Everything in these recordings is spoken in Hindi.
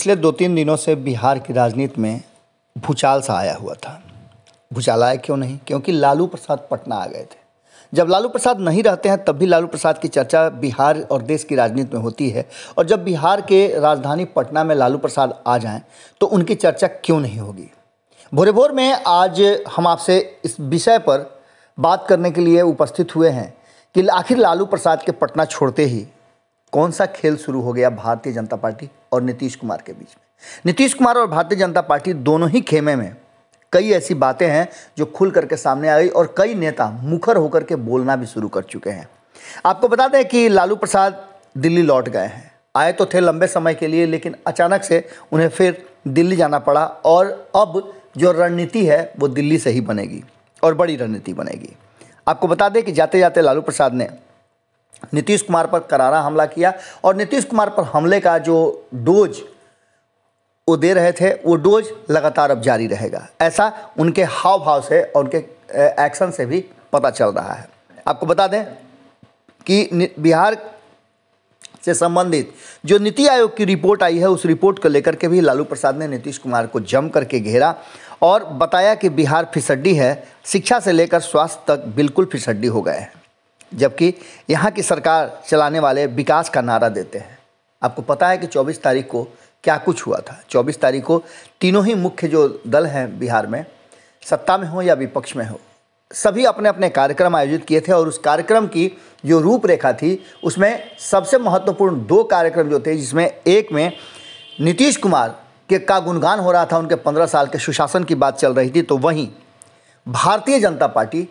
पिछले 2-3 दिनों से बिहार की राजनीति में भूचाल सा आया हुआ था। भूचाल आया क्यों नहीं? क्योंकि लालू प्रसाद पटना आ गए थे। जब लालू प्रसाद नहीं रहते हैं तब भी लालू प्रसाद की चर्चा बिहार और देश की राजनीति में होती है, और जब बिहार के राजधानी पटना में लालू प्रसाद आ जाएं तो उनकी चर्चा क्यों नहीं होगी। भोरे भोर में आज हम आपसे इस विषय पर बात करने के लिए उपस्थित हुए हैं कि आखिर लालू प्रसाद के पटना छोड़ते ही कौन सा खेल शुरू हो गया भारतीय जनता पार्टी और नीतीश कुमार के बीच में। नीतीश कुमार और भारतीय जनता पार्टी दोनों ही खेमे में कई ऐसी बातें हैं जो खुल करके सामने आई और कई नेता मुखर होकर के बोलना भी शुरू कर चुके हैं। आपको बता दें कि लालू प्रसाद दिल्ली लौट गए हैं। आए तो थे लंबे समय के लिए, लेकिन अचानक से उन्हें फिर दिल्ली जाना पड़ा और अब जो रणनीति है वो दिल्ली से ही बनेगी और बड़ी रणनीति बनेगी। आपको बता दें कि जाते जाते लालू प्रसाद ने नीतीश कुमार पर करारा हमला किया और नीतीश कुमार पर हमले का जो डोज वो दे रहे थे वो डोज लगातार अब जारी रहेगा, ऐसा उनके हाव भाव से और उनके एक्शन से भी पता चल रहा है। आपको बता दें कि बिहार से संबंधित जो नीति आयोग की रिपोर्ट आई है उस रिपोर्ट को लेकर के भी लालू प्रसाद ने नीतीश कुमार को जम करके घेरा और बताया कि बिहार फिसड्डी है, शिक्षा से लेकर स्वास्थ्य तक बिल्कुल फिसड्डी हो गए हैं, जबकि यहाँ की सरकार चलाने वाले विकास का नारा देते हैं। आपको पता है कि 24 तारीख को क्या कुछ हुआ था। 24 तारीख को तीनों ही मुख्य जो दल हैं बिहार में, सत्ता में हो या विपक्ष में हो, सभी अपने अपने कार्यक्रम आयोजित किए थे और उस कार्यक्रम की जो रूपरेखा थी उसमें सबसे महत्वपूर्ण 2 कार्यक्रम जो थे, जिसमें एक में नीतीश कुमार के का गुणगान हो रहा था, उनके 15 साल के सुशासन की बात चल रही थी, तो वहीं भारतीय जनता पार्टी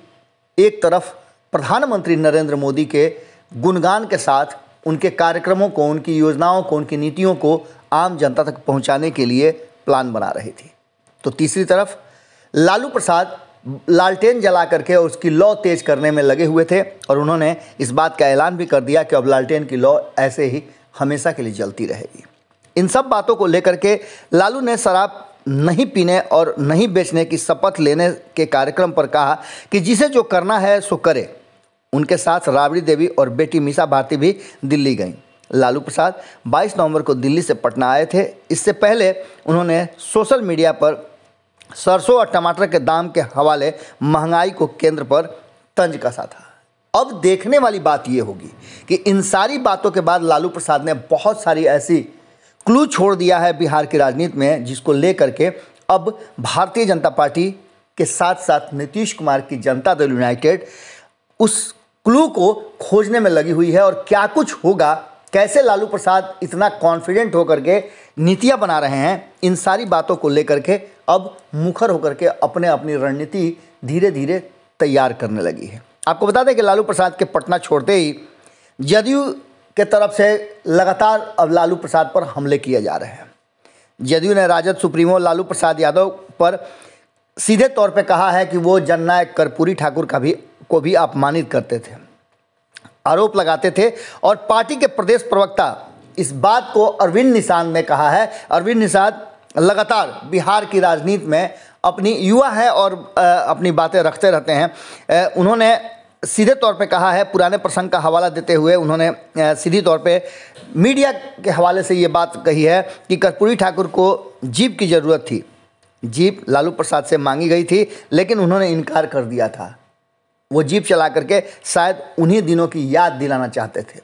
एक तरफ प्रधानमंत्री नरेंद्र मोदी के गुणगान के साथ उनके कार्यक्रमों को, उनकी योजनाओं को, उनकी नीतियों को आम जनता तक पहुंचाने के लिए प्लान बना रही थी। तो तीसरी तरफ लालू प्रसाद लालटेन जला करके और उसकी लौ तेज करने में लगे हुए थे और उन्होंने इस बात का ऐलान भी कर दिया कि अब लालटेन की लौ ऐसे ही हमेशा के लिए जलती रहेगी। इन सब बातों को लेकर के लालू ने शराब नहीं पीने और नहीं बेचने की शपथ लेने के कार्यक्रम पर कहा कि जिसे जो करना है सो करे। उनके साथ राबड़ी देवी और बेटी मीसा भारती भी दिल्ली गईं। लालू प्रसाद 22 नवंबर को दिल्ली से पटना आए थे। इससे पहले उन्होंने सोशल मीडिया पर सरसों और टमाटर के दाम के हवाले महंगाई को केंद्र पर तंज कसा था। अब देखने वाली बात यह होगी कि इन सारी बातों के बाद लालू प्रसाद ने बहुत सारी ऐसी क्लू छोड़ दिया है बिहार की राजनीति में, जिसको लेकर के अब भारतीय जनता पार्टी के साथ साथ नीतीश कुमार की जनता दल यूनाइटेड उस क्लू को खोजने में लगी हुई है। और क्या कुछ होगा, कैसे लालू प्रसाद इतना कॉन्फिडेंट होकर के नीतियां बना रहे हैं, इन सारी बातों को लेकर के अब मुखर होकर के अपनी रणनीति धीरे धीरे तैयार करने लगी है। आपको बता दें कि लालू प्रसाद के पटना छोड़ते ही जदयू के तरफ से लगातार अब लालू प्रसाद पर हमले किए जा रहे हैं। जदयू ने राजद सुप्रीमो लालू प्रसाद यादव पर सीधे तौर पे कहा है कि वो जननायक कर्पूरी ठाकुर को भी अपमानित करते थे, आरोप लगाते थे। और पार्टी के प्रदेश प्रवक्ता इस बात को अरविंद निषाद ने कहा है। अरविंद निषाद लगातार बिहार की राजनीति में अपनी युवा है और अपनी बातें रखते रहते हैं। उन्होंने सीधे तौर पे कहा है, पुराने प्रसंग का हवाला देते हुए उन्होंने सीधी तौर पे मीडिया के हवाले से ये बात कही है कि कर्पूरी ठाकुर को जीप की ज़रूरत थी। जीप लालू प्रसाद से मांगी गई थी, लेकिन उन्होंने इनकार कर दिया था। वो जीप चला करके शायद उन्हीं दिनों की याद दिलाना चाहते थे।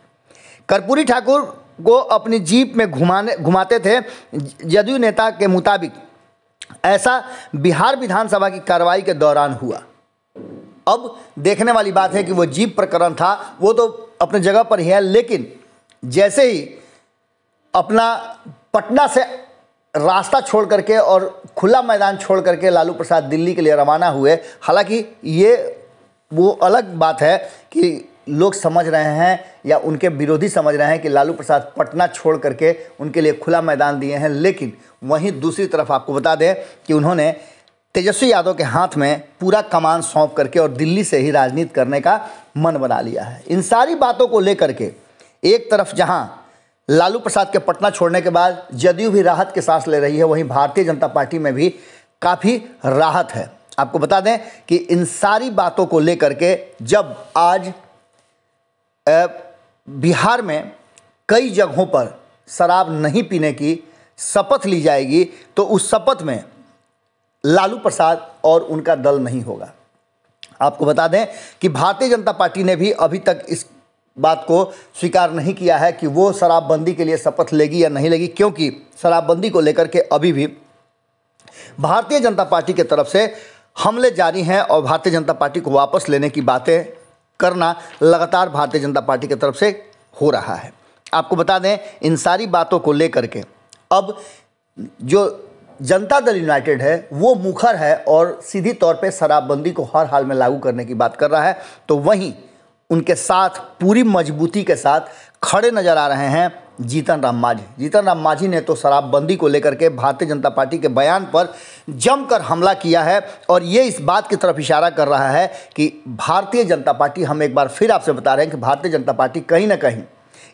कर्पूरी ठाकुर को अपनी जीप में घुमाते थे। जदयू नेता के मुताबिक ऐसा बिहार विधानसभा की कार्रवाई के दौरान हुआ। अब देखने वाली बात है कि वो जीप प्रकरण था, वो तो अपने जगह पर ही है, लेकिन जैसे ही अपना पटना से रास्ता छोड़ करके और खुला मैदान छोड़ करके लालू प्रसाद दिल्ली के लिए रवाना हुए, हालांकि ये वो अलग बात है कि लोग समझ रहे हैं या उनके विरोधी समझ रहे हैं कि लालू प्रसाद पटना छोड़ करके उनके लिए खुला मैदान दिए हैं, लेकिन वहीं दूसरी तरफ आपको बता दें कि उन्होंने तेजस्वी यादव के हाथ में पूरा कमान सौंप करके और दिल्ली से ही राजनीति करने का मन बना लिया है। इन सारी बातों को लेकर के एक तरफ जहां लालू प्रसाद के पटना छोड़ने के बाद जदयू भी राहत की सांस ले रही है, वहीं भारतीय जनता पार्टी में भी काफ़ी राहत है। आपको बता दें कि इन सारी बातों को लेकर के जब आज बिहार में कई जगहों पर शराब नहीं पीने की शपथ ली जाएगी तो उस शपथ में लालू प्रसाद और उनका दल नहीं होगा। आपको बता दें कि भारतीय जनता पार्टी ने भी अभी तक इस बात को स्वीकार नहीं किया है कि वो शराबबंदी के लिए शपथ लेगी या नहीं लेगी, क्योंकि शराबबंदी को लेकर के अभी भी भारतीय जनता पार्टी की तरफ से हमले जारी हैं और भारतीय जनता पार्टी को वापस लेने की बातें करना लगातार भारतीय जनता पार्टी की तरफ से हो रहा है। आपको बता दें इन सारी बातों को लेकर के अब जो जनता दल यूनाइटेड है वो मुखर है और सीधी तौर पे शराबबंदी को हर हाल में लागू करने की बात कर रहा है, तो वहीं उनके साथ पूरी मजबूती के साथ खड़े नजर आ रहे हैं जीतन राम मांझी। जीतन राम मांझी ने तो शराबबंदी को लेकर के भारतीय जनता पार्टी के बयान पर जमकर हमला किया है और ये इस बात की तरफ इशारा कर रहा है कि भारतीय जनता पार्टी, हम एक बार फिर आपसे बता रहे हैं कि भारतीय जनता पार्टी कहीं ना कहीं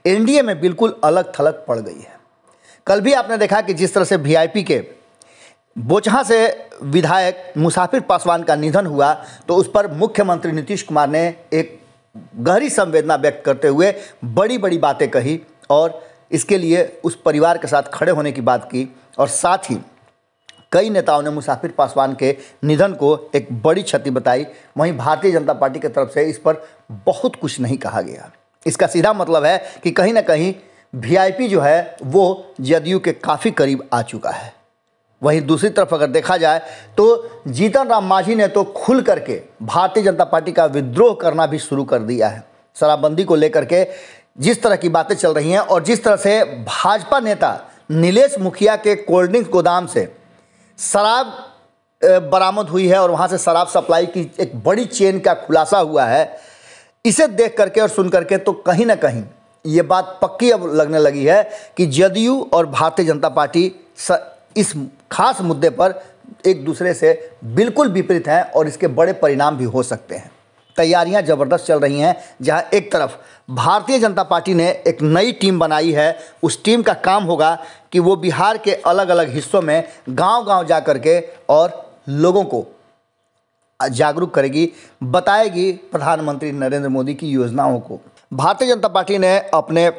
एनडीए में बिल्कुल अलग थलग पड़ गई है। कल भी आपने देखा कि जिस तरह से वीआईपी के बोचहां से विधायक मुसाफिर पासवान का निधन हुआ तो उस पर मुख्यमंत्री नीतीश कुमार ने एक गहरी संवेदना व्यक्त करते हुए बड़ी बड़ी बातें कही और इसके लिए उस परिवार के साथ खड़े होने की बात की और साथ ही कई नेताओं ने मुसाफिर पासवान के निधन को एक बड़ी क्षति बताई। वहीं भारतीय जनता पार्टी की तरफ से इस पर बहुत कुछ नहीं कहा गया। इसका सीधा मतलब है कि कहीं ना कहीं वीआईपी जो है वो जदयू के काफ़ी करीब आ चुका है। वहीं दूसरी तरफ अगर देखा जाए तो जीतन राम मांझी ने तो खुल करके भारतीय जनता पार्टी का विद्रोह करना भी शुरू कर दिया है। शराबबंदी को लेकर के जिस तरह की बातें चल रही हैं और जिस तरह से भाजपा नेता नीलेश मुखिया के कोल्ड ड्रिंक्स गोदाम से शराब बरामद हुई है और वहां से शराब सप्लाई की एक बड़ी चेन का खुलासा हुआ है, इसे देख करके और सुन करके तो कहीं ना कहीं ये बात पक्की अब लगने लगी है कि जदयू और भारतीय जनता पार्टी इस खास मुद्दे पर एक दूसरे से बिल्कुल विपरीत हैं और इसके बड़े परिणाम भी हो सकते हैं। तैयारियां ज़बरदस्त चल रही हैं, जहां एक तरफ भारतीय जनता पार्टी ने एक नई टीम बनाई है। उस टीम का काम होगा कि वो बिहार के अलग अलग हिस्सों में गांव-गांव जा करके और लोगों को जागरूक करेगी, बताएगी प्रधानमंत्री नरेंद्र मोदी की योजनाओं को। भारतीय जनता पार्टी ने अपने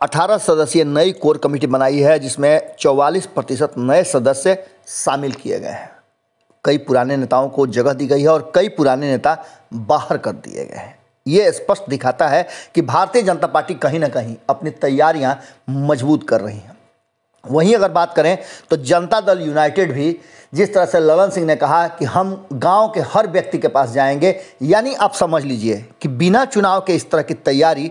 18 सदस्यीय नई कोर कमेटी बनाई है जिसमें 44% नए सदस्य शामिल किए गए हैं। कई पुराने नेताओं को जगह दी गई है और कई पुराने नेता बाहर कर दिए गए हैं। ये स्पष्ट दिखाता है कि भारतीय जनता पार्टी कहीं ना कहीं अपनी तैयारियां मजबूत कर रही है। वहीं अगर बात करें तो जनता दल यूनाइटेड भी जिस तरह से ललन सिंह ने कहा कि हम गांव के हर व्यक्ति के पास जाएंगे, यानी आप समझ लीजिए कि बिना चुनाव के इस तरह की तैयारी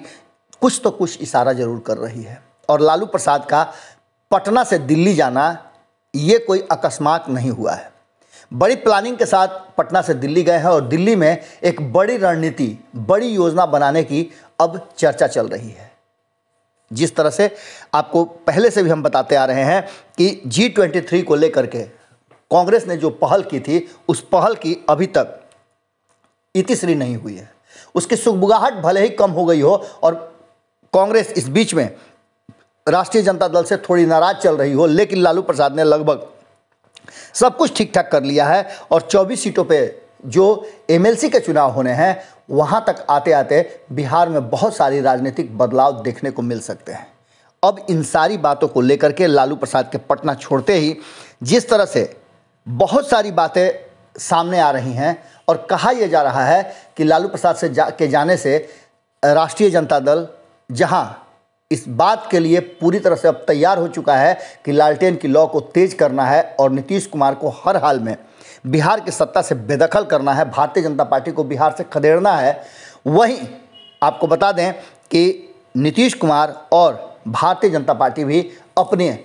कुछ तो कुछ इशारा जरूर कर रही है। और लालू प्रसाद का पटना से दिल्ली जाना ये कोई अकस्मात नहीं हुआ है। बड़ी प्लानिंग के साथ पटना से दिल्ली गए हैं और दिल्ली में एक बड़ी रणनीति, बड़ी योजना बनाने की अब चर्चा चल रही है। जिस तरह से आपको पहले से भी हम बताते आ रहे हैं कि G23 को लेकर के कांग्रेस ने जो पहल की थी उस पहल की अभी तक इतिश्री नहीं हुई है। उसकी सुगबुगाहट भले ही कम हो गई हो और कांग्रेस इस बीच में राष्ट्रीय जनता दल से थोड़ी नाराज चल रही हो, लेकिन लालू प्रसाद ने लगभग सब कुछ ठीक ठाक कर लिया है और 24 सीटों पे जो एमएलसी के चुनाव होने हैं वहां तक आते आते बिहार में बहुत सारी राजनीतिक बदलाव देखने को मिल सकते हैं। अब इन सारी बातों को लेकर के लालू प्रसाद के पटना छोड़ते ही जिस तरह से बहुत सारी बातें सामने आ रही हैं और कहा यह जा रहा है कि लालू प्रसाद के जाने से राष्ट्रीय जनता दल जहां इस बात के लिए पूरी तरह से अब तैयार हो चुका है कि लालटेन की लौ को तेज करना है और नीतीश कुमार को हर हाल में बिहार की सत्ता से बेदखल करना है, भारतीय जनता पार्टी को बिहार से खदेड़ना है, वहीं आपको बता दें कि नीतीश कुमार और भारतीय जनता पार्टी भी अपने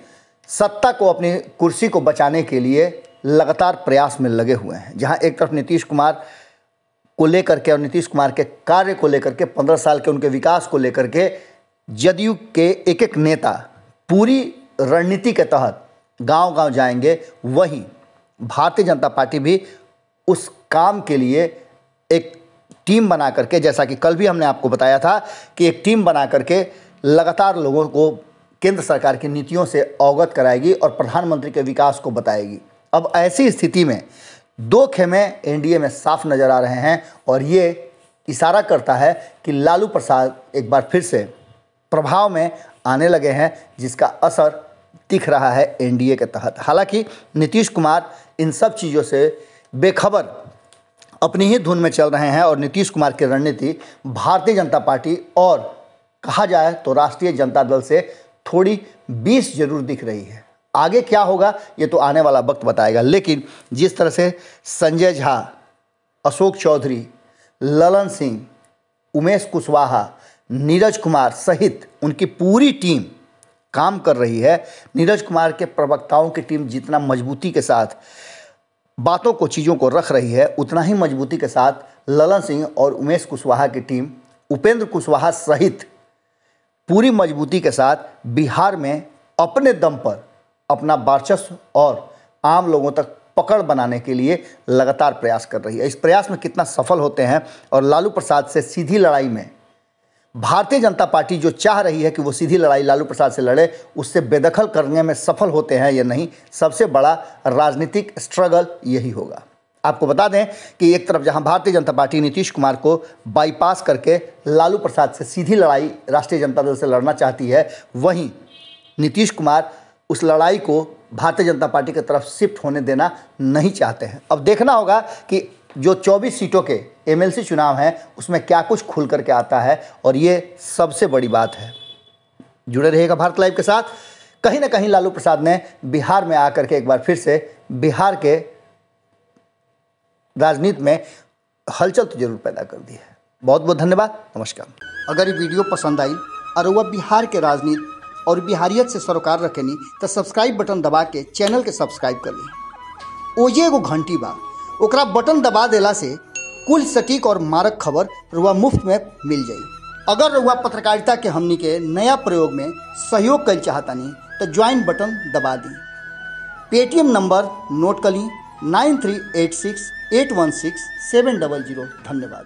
सत्ता को, अपनी कुर्सी को बचाने के लिए लगातार प्रयास में लगे हुए हैं। जहां एक तरफ नीतीश कुमार को लेकर के और नीतीश कुमार के कार्य को लेकर के 15 साल के उनके विकास को लेकर के जदयू के एक एक नेता पूरी रणनीति के तहत गांव-गांव जाएंगे, वहीं भारतीय जनता पार्टी भी उस काम के लिए एक टीम बना करके, जैसा कि कल भी हमने आपको बताया था कि एक टीम बना करके लगातार लोगों को केंद्र सरकार की नीतियों से अवगत कराएगी और प्रधानमंत्री के विकास को बताएगी। अब ऐसी स्थिति में दो खेमे एनडीए में साफ नजर आ रहे हैं और ये इशारा करता है कि लालू प्रसाद एक बार फिर से प्रभाव में आने लगे हैं, जिसका असर दिख रहा है एनडीए के तहत। हालांकि नीतीश कुमार इन सब चीज़ों से बेखबर अपनी ही धुन में चल रहे हैं और नीतीश कुमार की रणनीति भारतीय जनता पार्टी और कहा जाए तो राष्ट्रीय जनता दल से थोड़ी 20 जरूर दिख रही है। आगे क्या होगा ये तो आने वाला वक्त बताएगा, लेकिन जिस तरह से संजय झा, अशोक चौधरी, ललन सिंह, उमेश कुशवाहा, नीरज कुमार सहित उनकी पूरी टीम काम कर रही है, नीरज कुमार के प्रवक्ताओं की टीम जितना मजबूती के साथ बातों को, चीज़ों को रख रही है, उतना ही मजबूती के साथ ललन सिंह और उमेश कुशवाहा की टीम, उपेंद्र कुशवाहा सहित पूरी मजबूती के साथ बिहार में अपने दम पर अपना वर्चस्व और आम लोगों तक पकड़ बनाने के लिए लगातार प्रयास कर रही है। इस प्रयास में कितना सफल होते हैं और लालू प्रसाद से सीधी लड़ाई में भारतीय जनता पार्टी जो चाह रही है कि वो सीधी लड़ाई लालू प्रसाद से लड़े, उससे बेदखल करने में सफल होते हैं या नहीं, सबसे बड़ा राजनीतिक स्ट्रगल यही होगा। आपको बता दें कि एक तरफ जहां भारतीय जनता पार्टी नीतीश कुमार को बाईपास करके लालू प्रसाद से सीधी लड़ाई राष्ट्रीय जनता दल से लड़ना चाहती है, वहीं नीतीश कुमार उस लड़ाई को भारतीय जनता पार्टी की तरफ शिफ्ट होने देना नहीं चाहते हैं। अब देखना होगा कि जो 24 सीटों के एमएलसी चुनाव हैं उसमें क्या कुछ खुल करके आता है, और ये सबसे बड़ी बात है। जुड़े रहिएगा भारत लाइव के साथ। कहीं ना कहीं लालू प्रसाद ने बिहार में आकर के एक बार फिर से बिहार के राजनीति में हलचल तो जरूर पैदा कर दी है। बहुत बहुत धन्यवाद, नमस्कार। अगर ये वीडियो पसंद आई और वह बिहार के राजनीति और बिहारियत से सरोकार रखेनी तो सब्सक्राइब बटन दबा के चैनल के सब्सक्राइब कर ली। ओजे एगो घंटी बा, ओकरा बटन दबा देला से कुल सटीक और मारक खबर रुआ मुफ्त में मिल जाई। अगर रुआ पत्रकारिता के हमनी के नया प्रयोग में सहयोग कर चाहतानी तो ज्वाइन बटन दबा दी। पेटीएम नंबर नोट कर ली 9386816700। धन्यवाद।